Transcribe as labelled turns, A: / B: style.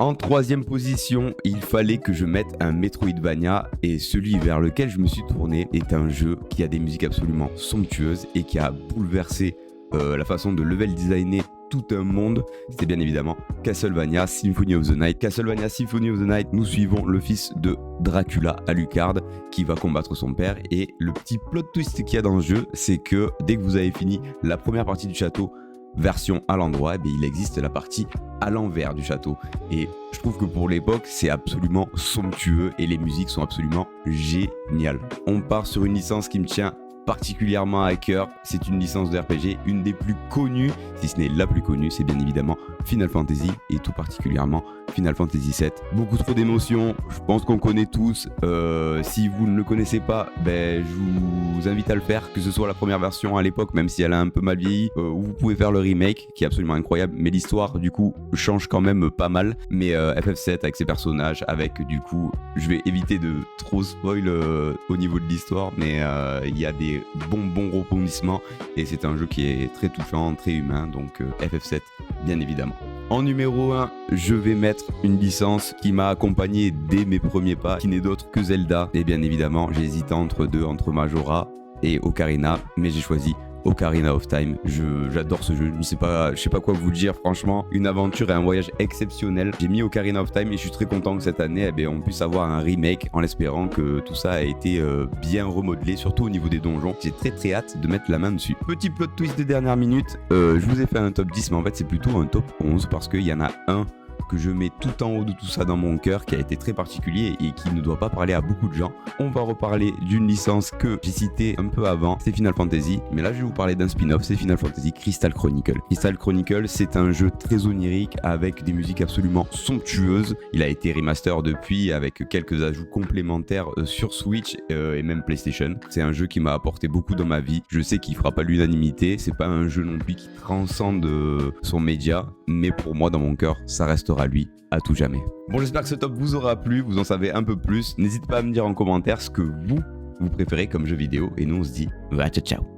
A: En troisième position, il fallait que je mette un Metroidvania et celui vers lequel je me suis tourné est un jeu qui a des musiques absolument somptueuses et qui a bouleversé la façon de level designer tout un monde. C'était bien évidemment Castlevania Symphony of the Night. Castlevania Symphony of the Night, nous suivons le fils de Dracula, Alucard, qui va combattre son père, et le petit plot twist qu'il y a dans le jeu, c'est que dès que vous avez fini la première partie du château, version à l'endroit, eh il existe la partie à l'envers du château. Et je trouve que pour l'époque, c'est absolument somptueux et les musiques sont absolument géniales. On part sur une licence qui me tient particulièrement à cœur. C'est une licence de RPG, une des plus connues, si ce n'est la plus connue, c'est bien évidemment Final Fantasy, et tout particulièrement Final Fantasy VII. Beaucoup trop d'émotions, je pense qu'on connaît tous. Si vous ne le connaissez pas, je vous invite à le faire, que ce soit la première version à l'époque, même si elle a un peu mal vieilli, ou vous pouvez faire le remake, qui est absolument incroyable, mais l'histoire du coup change quand même pas mal. Mais FF7 avec ses personnages, avec du coup, je vais éviter de trop spoil au niveau de l'histoire, mais il y a des bons rebondissements, et c'est un jeu qui est très touchant, très humain, donc FF7 bien évidemment. En numéro 1, je vais mettre une licence qui m'a accompagné dès mes premiers pas, qui n'est d'autre que Zelda. Et bien évidemment, j'ai hésité entre Majora et Ocarina, mais j'ai choisi Ocarina of Time. J'adore ce jeu, je sais pas quoi vous dire, franchement, une aventure et un voyage exceptionnel. J'ai mis Ocarina of Time et je suis très content que cette année, on puisse avoir un remake, en espérant que tout ça a été bien remodelé, surtout au niveau des donjons. J'ai très hâte de mettre la main dessus. Petit plot twist de dernière minute, je vous ai fait un top 10, mais en fait c'est plutôt un top 11, parce qu'il y en a un que je mets tout en haut de tout ça dans mon cœur, qui a été très particulier et qui ne doit pas parler à beaucoup de gens. On va reparler d'une licence que j'ai citée un peu avant, c'est Final Fantasy, mais là je vais vous parler d'un spin-off, c'est Final Fantasy Crystal Chronicle. Crystal Chronicle, c'est un jeu très onirique avec des musiques absolument somptueuses. Il a été remaster depuis, avec quelques ajouts complémentaires sur Switch et même PlayStation. C'est un jeu qui m'a apporté beaucoup dans ma vie. Je sais qu'il fera pas l'unanimité, c'est pas un jeu non plus qui transcende son média, mais pour moi dans mon cœur, ça restera lui à tout jamais. Bon, j'espère que ce top vous aura plu, vous en savez un peu plus. N'hésitez pas à me dire en commentaire ce que vous préférez comme jeu vidéo, et nous on se dit ciao ciao.